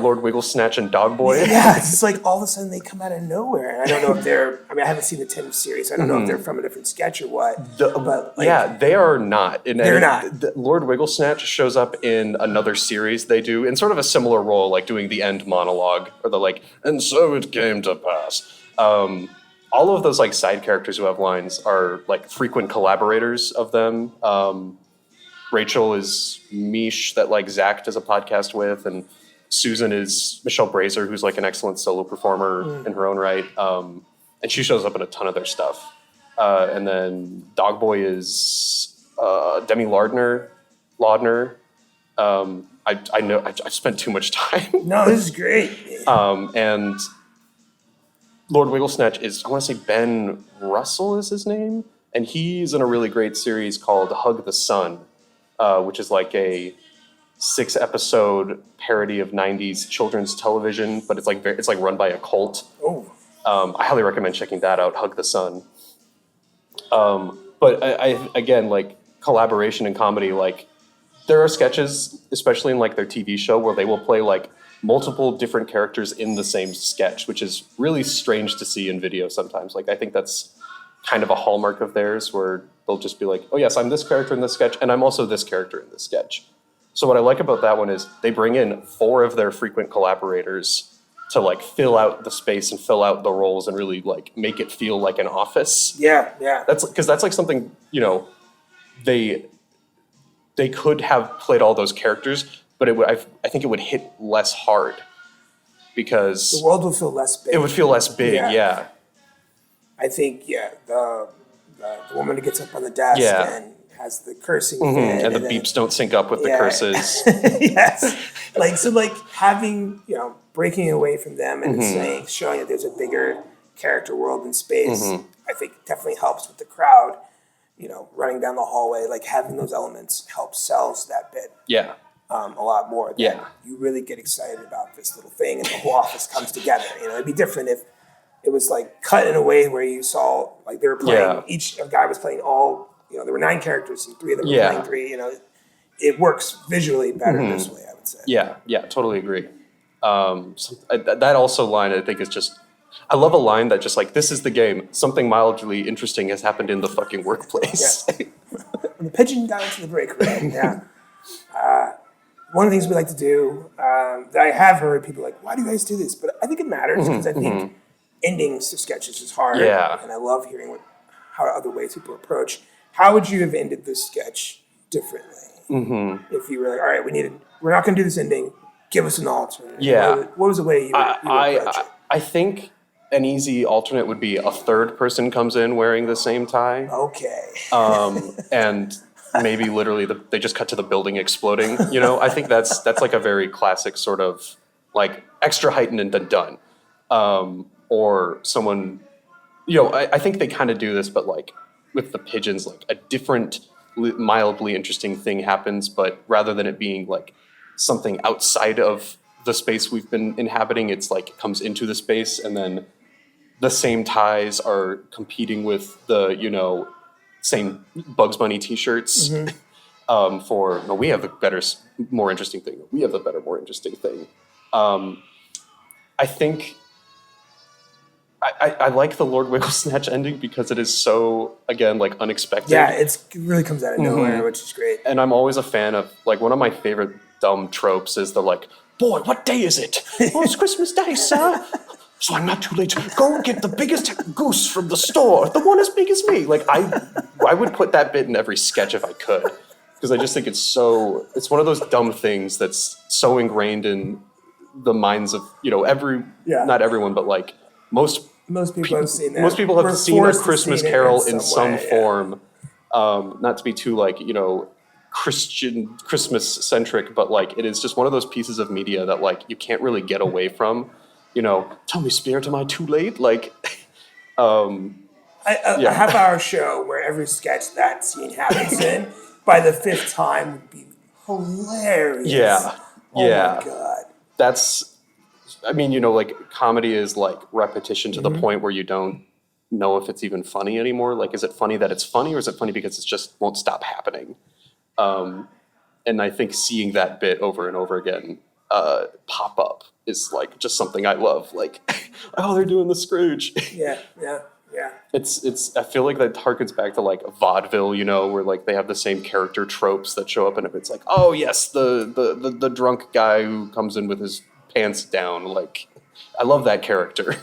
Lord Wigglesnatch and Dog Boy. Yeah, it's just like all of a sudden they come out of nowhere. And I don't know if they're, I mean, I haven't seen the Tim series. I don't know if they're from a different sketch or what. But like, they are not. They're not. Lord Wigglesnatch shows up in another series they do in sort of a similar role, like doing the end monologue, or the like, and so it came to pass. All of those like side characters who have lines are like frequent collaborators of them. Rachel is Mish that like Zach does a podcast with, and Susan is Michelle Brazer, who's like an excellent solo performer in her own right. And she shows up in a ton of their stuff. And then Dog Boy is Demi Laudner. I know I spent too much time. No, this is great. And Lord Wigglesnatch is, I want to say Ben Russell is his name, and he's in a really great series called Hug the Sun, which is like a 6-episode parody of 90s children's television, but it's like run by a cult. Oh. I highly recommend checking that out, Hug the Sun. But I again, like collaboration in comedy, like there are sketches, especially in like their TV show, where they will play like multiple different characters in the same sketch, which is really strange to see in video sometimes. Like, I think that's kind of a hallmark of theirs, where they'll just be like, oh yes, I'm this character in this sketch, and I'm also this character in this sketch. So what I like about that one is they bring in 4 of their frequent collaborators to like fill out the space and fill out the roles and really like make it feel like an office. Yeah. That's because that's like something, you know, they could have played all those characters, but I think it would hit less hard because the world would feel less big. It would feel less big, yeah. I think, the woman who gets up on the desk and has the cursing fit, and the beeps don't sync up with the curses. Yes. Like having, you know, breaking away from them and showing that there's a bigger character world in space, I think definitely helps with the crowd. running down the hallway, like having those elements help sells that bit Yeah. a lot more. That Yeah. You really get excited about this little thing and the whole office comes together. It'd be different if it was like cut in a way where you saw like they were playing, each guy was playing all, there were 9 characters and 3 of them were playing 3, it works visually better this way, I would say. Yeah, totally agree. That also line I think is just, I love a line that just like, this is the game. Something mildly interesting has happened in the fucking workplace. Yeah. When the pigeon got into the break room, yeah. One of the things we like to do, that I have heard people like, why do you guys do this? But I think it matters because I think endings to sketches is hard. Yeah. And I love hearing how other ways people approach. How would you have ended this sketch differently? If you were like, all right, we're not going to do this ending. Give us an alternate. Yeah. What was the way you would approach it? I think an easy alternate would be a third person comes in wearing the same tie. Okay. And maybe literally they just cut to the building exploding. I think that's like a very classic sort of like extra heightened and then done. Or someone, I think they kind of do this, but like with the pigeons, like a different mildly interesting thing happens, but rather than it being like something outside of the space we've been inhabiting, it's like it comes into the space, and then the same ties are competing with the same Bugs Bunny t-shirts for no, we have the better, more interesting thing. We have the better, more interesting thing. I think I like the Lord Wigglesnatch ending because it is so, again, like unexpected. Yeah, it really comes out of nowhere, which is great. And I'm always a fan of, like, one of my favorite dumb tropes is the like, boy, what day is it? Oh, it's Christmas Day, sir. So I'm not too late. Go get the biggest goose from the store, the one as big as me. Like, I would put that bit in every sketch if I could, because I just think it's one of those dumb things that's so ingrained in the minds of, not everyone, but like most people have seen that. Most people have seen A Christmas Carol in some way, form. Not to be too like, Christian Christmas centric, but like it is just one of those pieces of media that like you can't really get away from. Tell me, Spirit, am I too late? Like, a half-hour show where every sketch that scene happens in, by the 5th time would be hilarious. Yeah. Oh my God. Like comedy is like repetition to the point where you don't know if it's even funny anymore. Like, is it funny that it's funny, or is it funny because it just won't stop happening? And I think seeing that bit over and over again pop up is like just something I love. Like, oh, they're doing the Scrooge. Yeah. It's. I feel like that harkens back to like vaudeville, where like they have the same character tropes that show up, and if it's like, oh yes, the drunk guy who comes in with his pants down. Like, I love that character.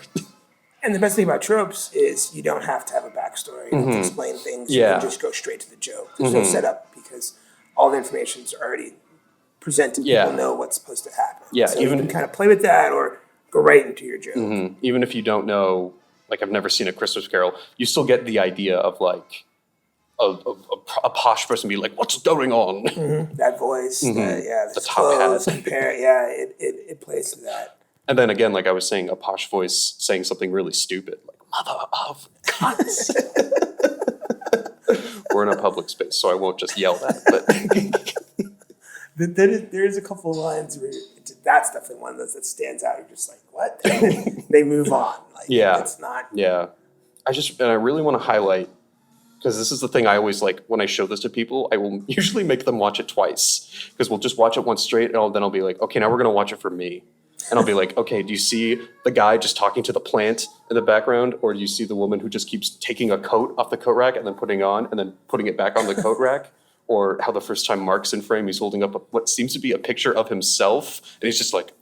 And the best thing about tropes is you don't have to have a backstory. You don't have to explain things. You can just go straight to the joke. There's no setup because all the information is already presented. People know what's supposed to happen. Yeah, so even you can kind of play with that or go right into your joke. Even if you don't know, like I've never seen A Christmas Carol, you still get the idea of like a posh person be like, what's going on? That voice, the top clothes, hat. It plays to that. And then again, like I was saying, a posh voice saying something really stupid, like mother of guns. We're in a public space, so I won't just yell that. But there is a couple of lines where that's definitely one of those that stands out. You're just like, what? They move on. Like, it's not. Yeah. I really want to highlight, because this is the thing I always like when I show this to people, I will usually make them watch it twice, because we'll just watch it once straight, and then I'll be like, okay, now we're going to watch it for me. And I'll be like, okay, do you see the guy just talking to the plant in the background? Or do you see the woman who just keeps taking a coat off the coat rack and then putting on and then putting it back on the coat rack? Or how the first time Mark's in frame, he's holding up what seems to be a picture of himself. And he's just like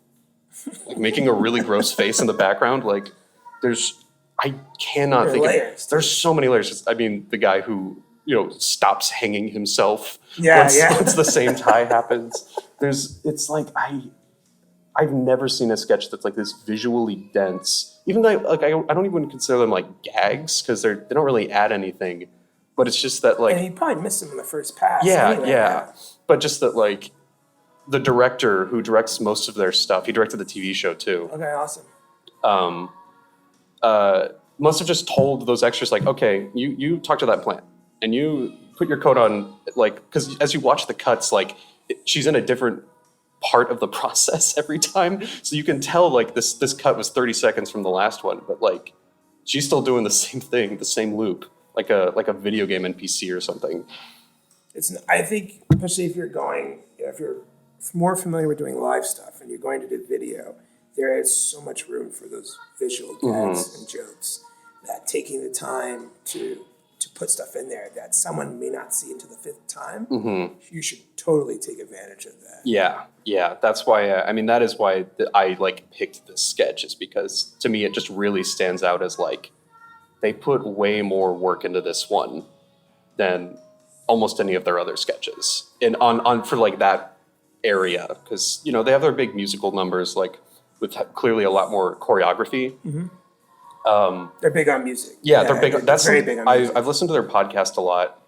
making a really gross face in the background. Like I cannot think of, there's so many layers. I mean, the guy who, stops hanging himself once the same tie happens. It's like, I've never seen a sketch that's like this visually dense. Even though like I don't even consider them like gags because they don't really add anything. But it's just that like, and you probably missed them in the first pass. Yeah. But just that like the director who directs most of their stuff, he directed the TV show too. Okay, awesome. Must have just told those extras like, okay, you talk to that plant. and you put your coat on, like, because as you watch the cuts, like, she's in a different part of the process every time. So you can tell, like, this cut was 30 seconds from the last one, but, like, she's still doing the same thing, the same loop, like a video game NPC or something. I think, especially if you're more familiar with doing live stuff and you're going to do video, there is so much room for those visual gags and jokes that taking the time to put stuff in there that someone may not see until the fifth time, you should totally take advantage of that. Yeah. That's why, that is why I, like, picked this sketch, is because to me it just really stands out as, like, they put way more work into this one than almost any of their other sketches. And on for, like, that area, because, you know, they have their big musical numbers, like, with clearly a lot more choreography. They're big on music. Yeah, they're big. That's very big on music. I've listened to their podcast a lot,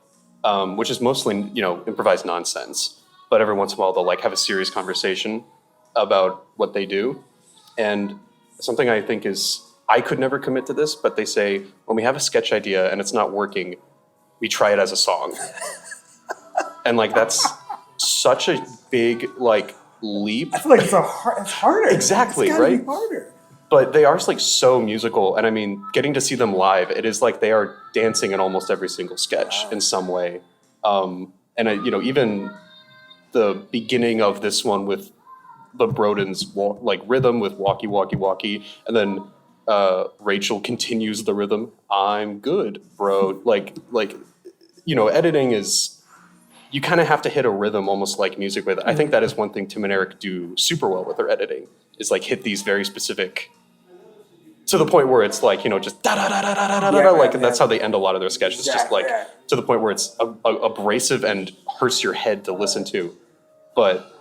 which is mostly, you know, improvised nonsense. But every once in a while, they'll, like, have a serious conversation about what they do. And something I think is, I could never commit to this, but they say, when we have a sketch idea and it's not working, we try it as a song. And, like, that's such a big, like, leap. I feel like it's harder. Exactly, it's gotta right? be harder. But they are, like, so musical, and I mean, getting to see them live, it is like they are dancing in almost every single sketch in some way. And you know, even the beginning of this one with the Brodens, like, rhythm with walkie walkie walkie, and then Rachel continues the rhythm. I'm good, bro. Like you know, editing is, you kind of have to hit a rhythm almost like music with it. I think that is one thing Tim and Eric do super well with their editing, is, like, hit these very specific, to the point where it's, like, you know, just da da da da da da da, like, and that's how they end a lot of their sketches, just, like, to the point where it's abrasive and hurts your head to listen to. But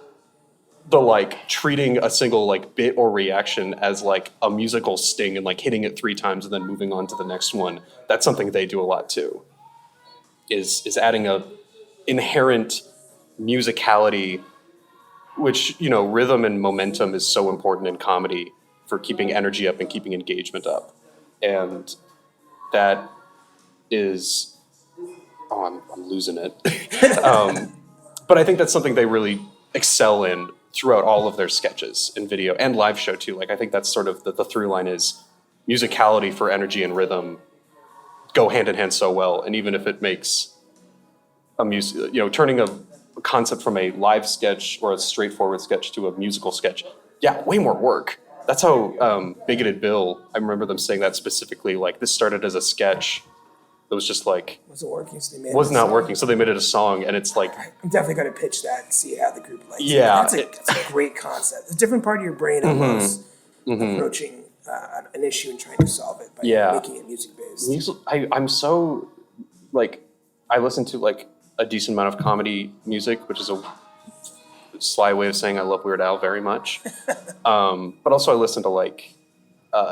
the, like, treating a single, like, bit or reaction as, like, a musical sting and, like, hitting it 3 times and then moving on to the next one, that's something they do a lot too, is adding a inherent musicality, which, you know, rhythm and momentum is so important in comedy for keeping energy up and keeping engagement up. And that is, I'm losing it. But I think that's something they really excel in throughout all of their sketches in video and live show too. Like, I think that's sort of the through line, is musicality for energy and rhythm go hand in hand so well. And even if it makes turning a concept from a live sketch or a straightforward sketch to a musical sketch, way more work. That's how Bigoted Bill, I remember them saying that specifically, like, this started as a sketch. It was just, like, wasn't working, so they made was not working, so they made it a song, and it's like, I'm definitely going to pitch that and see how the group likes it. That's a great concept. It's a different part of your brain almost approaching an issue and trying to solve it by making it music based. I'm so, like, I listen to, like, a decent amount of comedy music, which is a sly way of saying I love Weird Al very much. But also I listen to, like,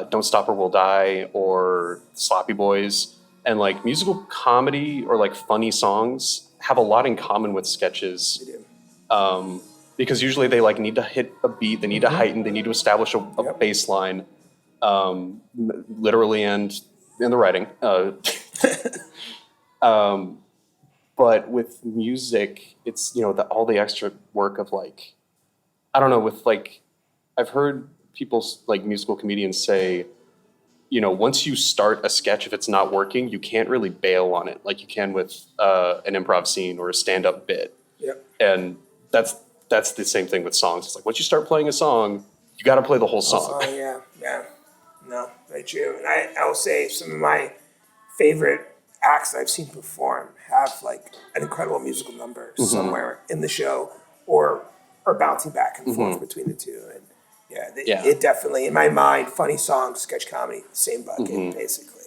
Don't Stop or We'll Die or Sloppy Boys. And, like, musical comedy or, like, funny songs have a lot in common with sketches. They do. Because usually they, like, need to hit a beat, they need to heighten, they need to establish a baseline, literally and in the writing. But with music, it's, you know, all the extra work of, like, I don't know, with, like, I've heard people, like, musical comedians say, you know, once you start a sketch, if it's not working, you can't really bail on it like you can with an improv scene or a stand-up bit. Yep. And that's the same thing with songs. It's like, once you start playing a song, you got to play the whole song. Yeah. No, very true. And I will say some of my favorite acts I've seen perform have, like, an incredible musical number somewhere in the show or bouncing back and forth between the two. And it definitely, in my mind, funny songs, sketch comedy, same bucket, basically.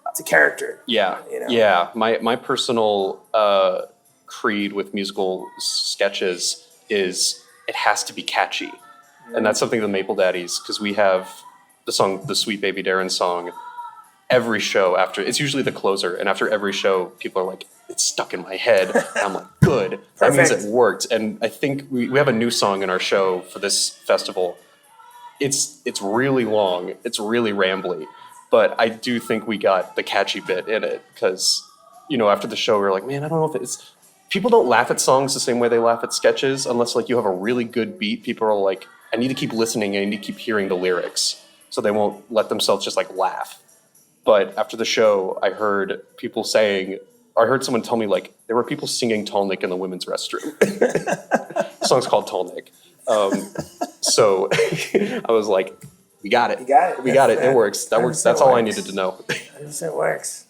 It's a character. Yeah. You know? Yeah. My personal creed with musical sketches is it has to be catchy. And that's something the Maple Daddies, because we have the song, the Sweet Baby Darrin song, every show after, it's usually the closer, and after every show, people are like, it's stuck in my head. And I'm like, good. That means it worked. And I think we have a new song in our show for this festival. It's really long. It's really rambly. But I do think we got the catchy bit in it, because after the show, we were like, man, I don't know if it's, people don't laugh at songs the same way they laugh at sketches unless like you have a really good beat. People are like, I need to keep listening. I need to keep hearing the lyrics. So they won't let themselves just like laugh. But after the show, I heard someone tell me like there were people singing Tall Nick in the women's restroom. The song's called Tall Nick. So I was like, we got it. You got it. We got it. It works. That works. That's all I needed to know. 100% works.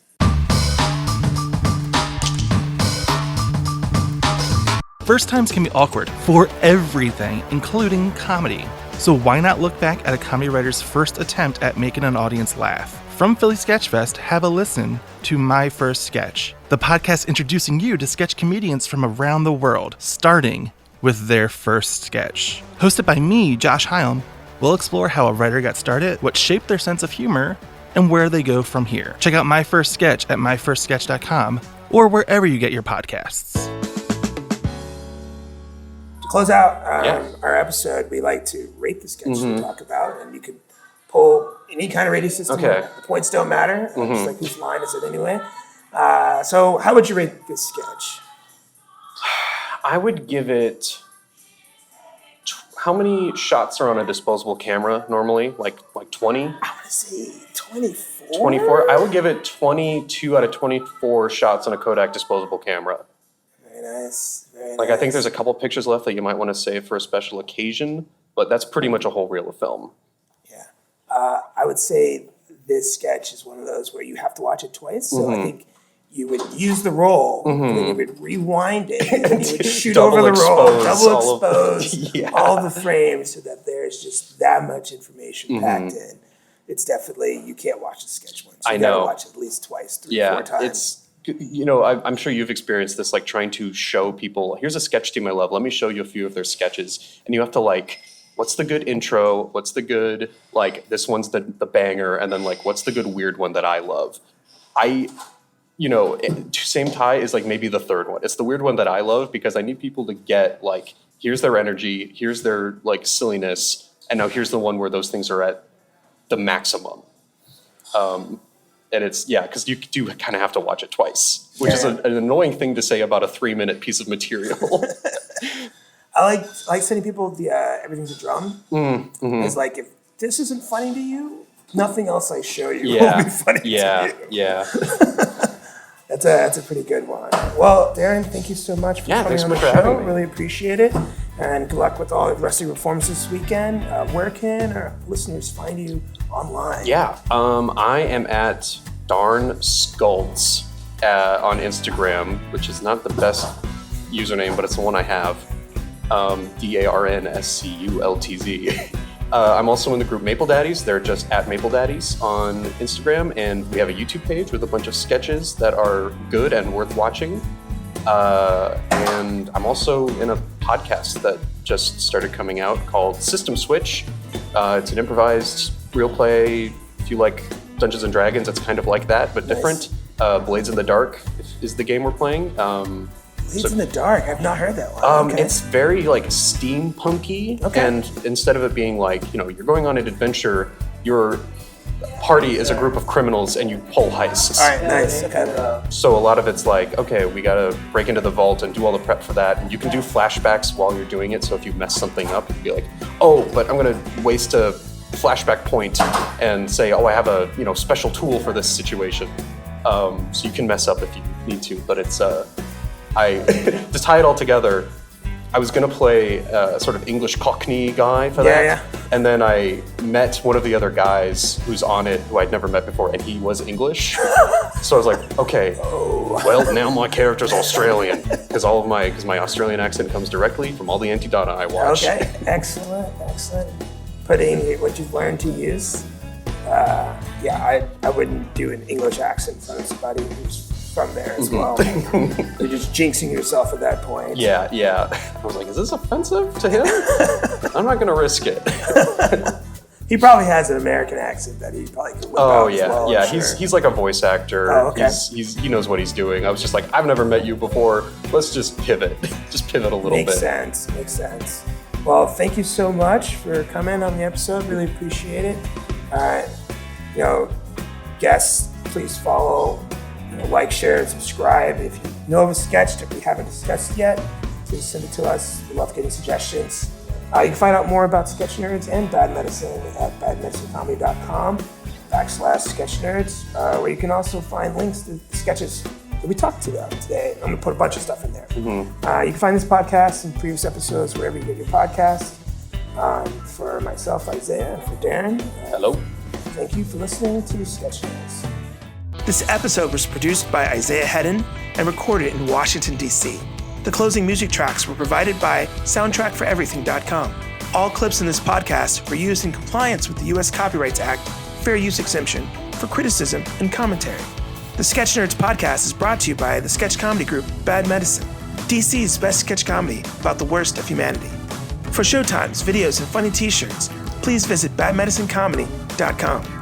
First times can be awkward for everything, including comedy. So why not look back at a comedy writer's first attempt at making an audience laugh? From Philly SketchFest, have a listen to My First Sketch, the podcast introducing you to sketch comedians from around the world, starting with their first sketch. Hosted by me, Josh Hyam, we'll explore how a writer got started, what shaped their sense of humor, and where they go from here. Check out My First Sketch at myfirstsketch.com or wherever you get your podcasts. To close out our episode, we like to rate the sketch we talk about, and you can pull any kind of rating system. Okay. The points don't matter. Just like whose line is it anyway? So how would you rate this sketch? I would give it. How many shots are on a disposable camera normally? Like 20? I want to say 24. 24. I would give it 22 out of 24 shots on a Kodak disposable camera. Very nice. Very nice. Like, I think there's a couple pictures left that you might want to save for a special occasion, but that's pretty much a whole reel of film. Yeah. I would say this sketch is one of those where you have to watch it twice. So I think you would use the roll, and then you would rewind it, and then you would shoot over the roll, double expose all the frames so that there's just that much information packed in. It's definitely, you can't watch the sketch once. You gotta watch it at least twice, 3-4 times. It's, I'm sure you've experienced this, like trying to show people, here's a sketch team I love, let me show you a few of their sketches. And you have to like, what's the good intro? What's the good, like, this one's the banger. And then like, what's the good weird one that I love? Same tie is like maybe the third one. It's the weird one that I love because I need people to get like, here's their energy, here's their like silliness, and now here's the one where those things are at the maximum. And it's, because you do kind of have to watch it twice, which is an annoying thing to say about a 3-minute piece of material. I like sending people the everything's a drum. It's like, if this isn't funny to you, nothing else I show you will be funny to you. Yeah. That's a pretty good one. Well, Darrin, thank you so much for coming on the show. Really appreciate it. And good luck with all the rest of your performances this weekend. Where can our listeners find you online? I am at Darrin Schultz on Instagram, which is not the best username, but it's the one I have. DarnScultz. I'm also in the group Maple Daddies. They're just at Maple Daddies on Instagram, and we have a YouTube page with a bunch of sketches that are good and worth watching. And I'm also in a podcast that just started coming out called System Switch. It's an improvised real play. If you like Dungeons and Dragons, it's kind of like that, but different. Blades in the Dark is the game we're playing. Blades in the Dark. I've not heard that one. It's very like steampunky, and instead of it being like, you're going on an adventure, your party is a group of criminals and you pull heists. All right, nice. Okay. So a lot of it's like, okay, we gotta break into the vault and do all the prep for that. And you can do flashbacks while you're doing it. So if you mess something up, you'd be like, oh, but I'm gonna waste a flashback point and say, oh, I have a special tool for this situation. So you can mess up if you need to, but it's to tie it all together, I was going to play a sort of English Cockney guy for that. Yeah. And then I met one of the other guys who's on it who I'd never met before, and he was English. So I was like, okay, well, now my character's Australian, because my Australian accent comes directly from all the Aunty Donna I watch. Okay, excellent. Putting what you've learned to use. I wouldn't do an English accent for somebody who's from there as well. You're just jinxing yourself at that point. Yeah. I was like, is this offensive to him? I'm not going to risk it. He probably has an American accent that he probably could whip out as well. Yeah. He's like a voice actor. Oh, okay. He knows what he's doing. I was just like, I've never met you before. Let's just pivot. Just pivot a little bit. Makes sense. Well, thank you so much for coming on the episode. Really appreciate it. Guests, please follow like, share, and subscribe. If you know of a sketch that we haven't discussed yet, please send it to us. We love getting suggestions. You can find out more about Sketch Nerds and Bad Medicine at badmedicinecomedy.com/sketchnerds, where you can also find links to the sketches that we talked about today. I'm going to put a bunch of stuff in there. You can find this podcast and previous episodes wherever you get your podcasts. For myself, Isaiah, and for Darrin, Hello. thank you for listening to Sketch Nerds. This episode was produced by Isaiah Hedden and recorded in Washington, D.C. The closing music tracks were provided by SoundtrackForEverything.com. All clips in this podcast were used in compliance with the U.S. Copyrights Act Fair Use Exemption for criticism and commentary. The Sketch Nerds podcast is brought to you by the sketch comedy group Bad Medicine, DC's best sketch comedy about the worst of humanity. For showtimes, videos, and funny t-shirts, please visit badmedicinecomedy.com.